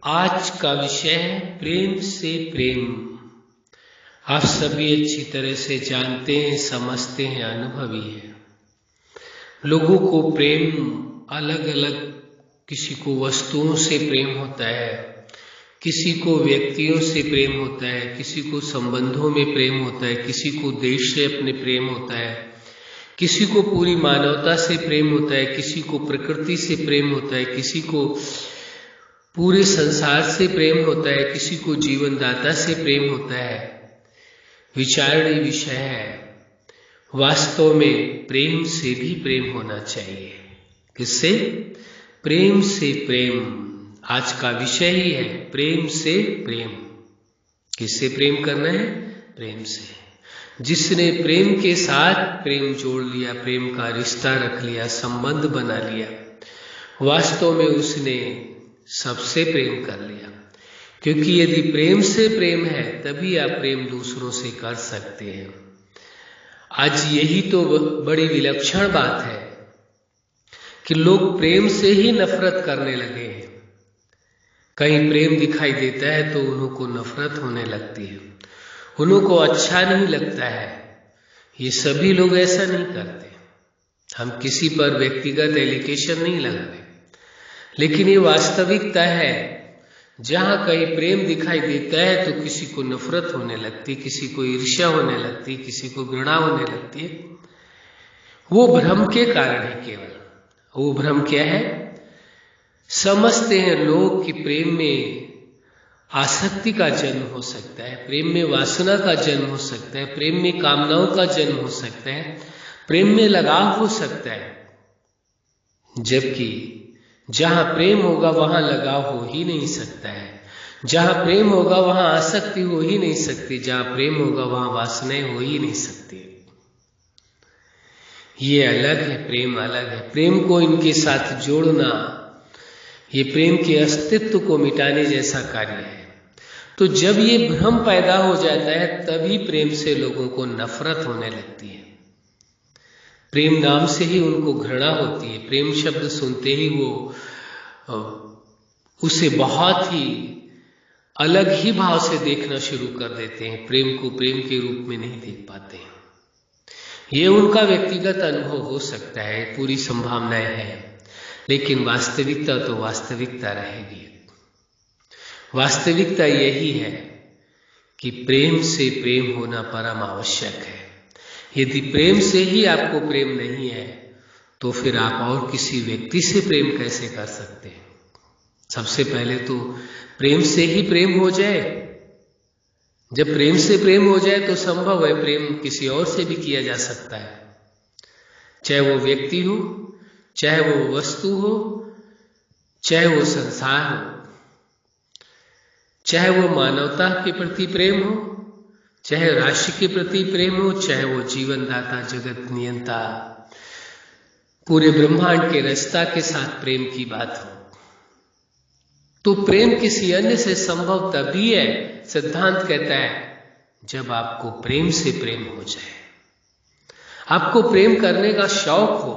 आज का विषय है प्रेम से प्रेम। आप सभी अच्छी तरह से जानते हैं, समझते हैं, अनुभवी हैं। लोगों को प्रेम अलग अलग, किसी को वस्तुओं से प्रेम होता है, किसी को व्यक्तियों से प्रेम होता है, किसी को संबंधों में प्रेम होता है, किसी को देश से अपने प्रेम होता है, किसी को पूरी मानवता से प्रेम होता है, किसी को प्रकृति से प्रेम होता है, किसी को पूरे संसार से प्रेम होता है, किसी को जीवनदाता से प्रेम होता है। विचारणीय विषय है। वास्तव में प्रेम से भी प्रेम होना चाहिए। किससे? प्रेम से प्रेम। आज का विषय ही है प्रेम से प्रेम। किससे प्रेम करना है? प्रेम से। जिसने प्रेम के साथ प्रेम जोड़ लिया, प्रेम का रिश्ता रख लिया, संबंध बना लिया, वास्तव में उसने सबसे प्रेम कर लिया। क्योंकि यदि प्रेम से प्रेम है तभी आप प्रेम दूसरों से कर सकते हैं। आज यही तो बड़ी विलक्षण बात है कि लोग प्रेम से ही नफरत करने लगे हैं। कहीं प्रेम दिखाई देता है तो उन्हों को नफरत होने लगती है, उन्हों को अच्छा नहीं लगता है। ये सभी लोग ऐसा नहीं करते। हम किसी पर व्यक्तिगत एलिगेशन नहीं लगाते, लेकिन ये वास्तविकता है। जहां कहीं प्रेम दिखाई देता है तो किसी को नफरत होने लगती, किसी को ईर्ष्या होने लगती, किसी को घृणा होने लगती है। वो भ्रम के कारण है। केवल वो भ्रम क्या है? समझते हैं लोग कि प्रेम में आसक्ति का जन्म हो सकता है, प्रेम में वासना का जन्म हो सकता है, प्रेम में कामनाओं का जन्म हो सकता है, प्रेम में लगाव हो सकता है। जबकि जहां प्रेम होगा वहां लगाव हो ही नहीं सकता है। जहां प्रेम होगा वहां आसक्ति हो ही नहीं सकती। जहां प्रेम होगा वहां वासनाएं हो ही नहीं सकती। ये अलग है, प्रेम अलग है। प्रेम को इनके साथ जोड़ना ये प्रेम के अस्तित्व को मिटाने जैसा कार्य है। तो जब ये भ्रम पैदा हो जाता है तभी प्रेम से लोगों को नफरत होने लगती है। प्रेम नाम से ही उनको घृणा होती है। प्रेम शब्द सुनते ही वो उसे बहुत ही अलग ही भाव से देखना शुरू कर देते हैं। प्रेम को प्रेम के रूप में नहीं देख पाते हैं। ये उनका व्यक्तिगत अनुभव हो सकता है, पूरी संभावनाएं हैं, लेकिन वास्तविकता तो वास्तविकता रहेगी। वास्तविकता यही है कि प्रेम से प्रेम होना परम आवश्यक है। यदि प्रेम से ही आपको प्रेम नहीं है तो फिर आप और किसी व्यक्ति से प्रेम कैसे कर सकते हैं? सबसे पहले तो प्रेम से ही प्रेम हो जाए। जब प्रेम से प्रेम हो जाए तो संभव है प्रेम किसी और से भी किया जा सकता है। चाहे वो व्यक्ति हो, चाहे वो वस्तु हो, चाहे वो संसार हो, चाहे वो मानवता के प्रति प्रेम हो, चाहे राष्ट्र के प्रति प्रेम हो, चाहे वो जीवनदाता, जगत नियंता, पूरे ब्रह्मांड के रचता के साथ प्रेम की बात हो। तो प्रेम किसी अन्य से संभव तभी है, सिद्धांत कहता है, जब आपको प्रेम से प्रेम हो जाए। आपको प्रेम करने का शौक हो,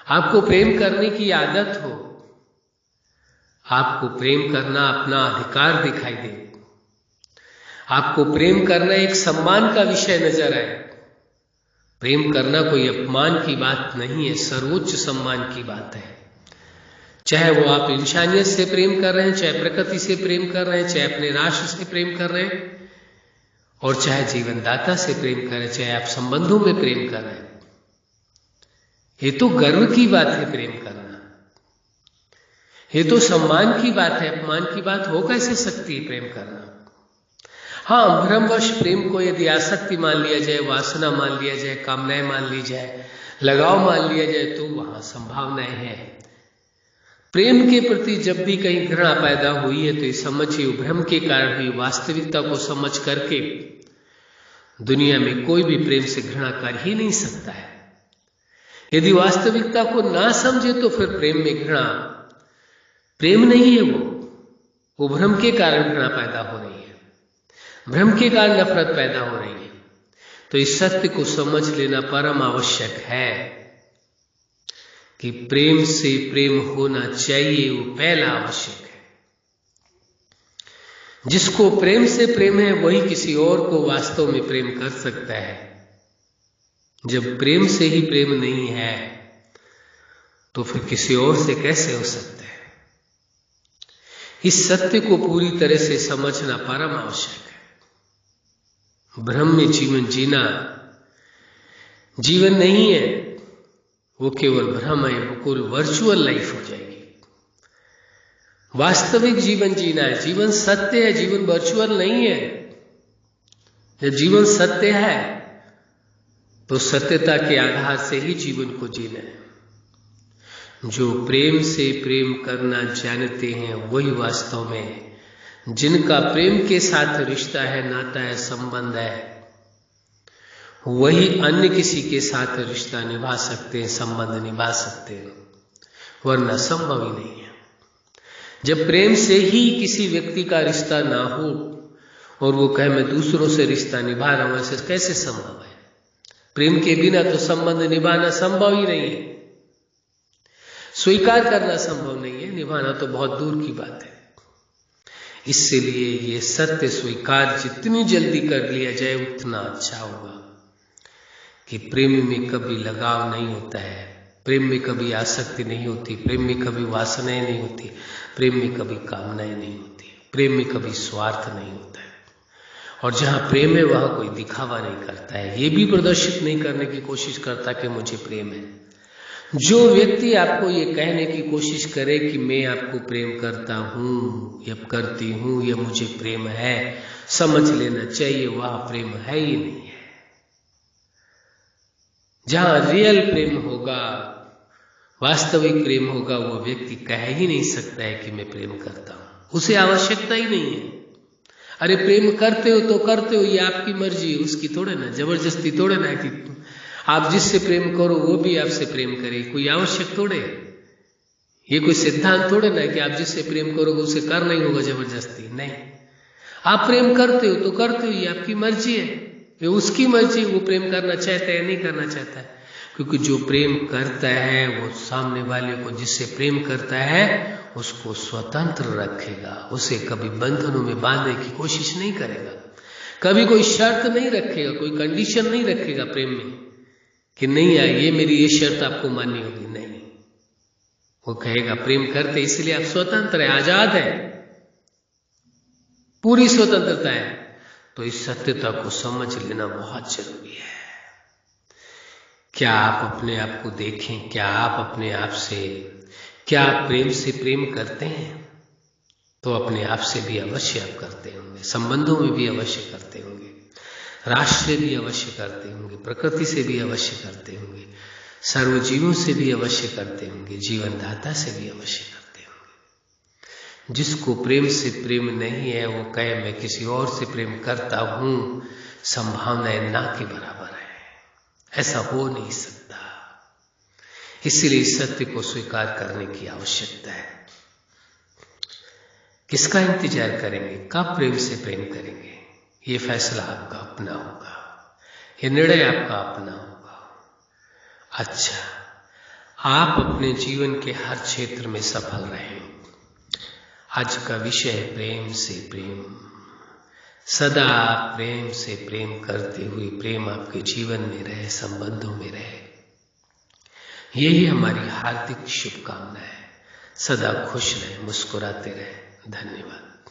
आपको प्रेम करने की आदत हो, आपको प्रेम करना अपना अधिकार दिखाई दे, आपको प्रेम करना एक सम्मान का विषय नजर आए। प्रेम करना कोई अपमान की बात नहीं है, सर्वोच्च सम्मान की बात है। चाहे वो आप इंसानियत से प्रेम कर रहे हैं, चाहे प्रकृति से प्रेम कर रहे हैं, चाहे अपने राष्ट्र से प्रेम कर रहे हैं, और चाहे जीवनदाता से प्रेम कर रहे हैं, चाहे आप संबंधों में प्रेम कर रहे हैं। ये तो गर्व की बात है प्रेम करना। ये तो सम्मान की बात है, अपमान की बात हो कैसे सकती है प्रेम करना? हाँ, भ्रमवश प्रेम को यदि आसक्ति मान लिया जाए, वासना मान लिया जाए, कामनाएं मान ली जाए, लगाव मान लिया जाए, तो वहां संभावनाएं हैं। प्रेम के प्रति जब भी कहीं घृणा पैदा हुई है तो ये समझिए भ्रम के कारण हुई। वास्तविकता को समझ करके दुनिया में कोई भी प्रेम से घृणा कर ही नहीं सकता है। यदि वास्तविकता को ना समझे तो फिर प्रेम में घृणा प्रेम नहीं है, वो भ्रम के कारण घृणा पैदा हो रही है, भ्रम के कारण नफरत पैदा हो रही है। तो इस सत्य को समझ लेना परम आवश्यक है कि प्रेम से प्रेम होना चाहिए, वो पहला आवश्यक है। जिसको प्रेम से प्रेम है वही किसी और को वास्तव में प्रेम कर सकता है। जब प्रेम से ही प्रेम नहीं है तो फिर किसी और से कैसे हो सकता है? इस सत्य को पूरी तरह से समझना परम आवश्यक है। भ्रम में जीवन जीना जीवन नहीं है, वो केवल भ्रम है, वो केवल वर्चुअल लाइफ हो जाएगी। वास्तविक जीवन जीना है, जीवन सत्य है, जीवन वर्चुअल नहीं है। जब जीवन सत्य है तो सत्यता के आधार से ही जीवन को जीना है। जो प्रेम से प्रेम करना जानते हैं वही वास्तव में, जिनका प्रेम के साथ रिश्ता है, नाता है, संबंध है, वही अन्य किसी के साथ रिश्ता निभा सकते हैं, संबंध निभा सकते हैं, वरना संभव ही नहीं है। जब प्रेम से ही किसी व्यक्ति का रिश्ता ना हो और वो कहे मैं दूसरों से रिश्ता निभा रहा हूं, ऐसे कैसे संभव है? प्रेम के बिना तो संबंध निभाना संभव ही नहीं है, स्वीकार करना संभव नहीं है, निभाना तो बहुत दूर की बात है। इसलिए ये सत्य स्वीकार जितनी जल्दी कर लिया जाए उतना अच्छा होगा कि प्रेम में कभी लगाव नहीं होता है, प्रेम में कभी आसक्ति नहीं होती, प्रेम में कभी वासनाएं नहीं होती, प्रेम में कभी कामनाएं नहीं होती, प्रेम में कभी स्वार्थ नहीं होता है। और जहां प्रेम है वहां कोई दिखावा नहीं करता है, ये भी प्रदर्शित नहीं करने की कोशिश करता कि मुझे प्रेम है। जो व्यक्ति आपको ये कहने की कोशिश करे कि मैं आपको प्रेम करता हूं या करती हूं या मुझे प्रेम है, समझ लेना चाहिए वह प्रेम है ही नहीं है। जहां रियल प्रेम होगा, वास्तविक प्रेम होगा, वो व्यक्ति कह ही नहीं सकता है कि मैं प्रेम करता हूं, उसे आवश्यकता ही नहीं है। अरे प्रेम करते हो तो करते हो, ये आपकी मर्जी है, उसकी थोड़े ना, जबरदस्ती थोड़े ना कि आप जिससे प्रेम करो वो भी आपसे प्रेम करे, कोई आवश्यक थोड़े, ये कोई सिद्धांत थोड़े ना कि आप जिससे प्रेम करोगे उसे करना ही होगा जबरदस्ती, नहीं। आप प्रेम करते हो तो करते हो, ये आपकी मर्जी है, ये उसकी मर्जी, वो प्रेम करना चाहता है या नहीं करना चाहता है। क्योंकि जो प्रेम करता है वो सामने वाले को, जिससे प्रेम करता है उसको स्वतंत्र रखेगा, उसे कभी बंधनों में बांधने की कोशिश नहीं करेगा, कभी कोई शर्त नहीं रखेगा, कोई कंडीशन नहीं रखेगा प्रेम में कि नहीं यार ये मेरी ये शर्त आपको माननी होगी, नहीं। वो कहेगा प्रेम करते इसलिए आप स्वतंत्र है, आजाद है, पूरी स्वतंत्रता है। तो इस सत्यता को समझ लेना बहुत जरूरी है। क्या आप अपने आप को देखें, क्या आप अपने आप से, क्या आप प्रेम से प्रेम करते हैं? तो अपने आप से भी अवश्य आप करते होंगे, संबंधों में भी अवश्य करते होंगे, राष्ट्र से भी अवश्य करते होंगे, प्रकृति से भी अवश्य करते होंगे, सर्वजीवों से भी अवश्य करते होंगे, जीवनदाता से भी अवश्य करते होंगे। जिसको प्रेम से प्रेम नहीं है वो कहे मैं किसी और से प्रेम करता हूं, संभावनाएं ना के बराबर है, ऐसा हो नहीं सकता। इसलिए इस सत्य को स्वीकार करने की आवश्यकता है। किसका इंतजार करेंगे, कब प्रेम से प्रेम करेंगे, ये फैसला आपका अपना होगा, ये निर्णय आपका अपना होगा। अच्छा, आप अपने जीवन के हर क्षेत्र में सफल रहें। आज का विषय है प्रेम से प्रेम। सदा आप प्रेम से प्रेम करते हुए, प्रेम आपके जीवन में रहे, संबंधों में रहे, यही हमारी हार्दिक शुभकामना है। सदा खुश रहें, मुस्कुराते रहें। धन्यवाद।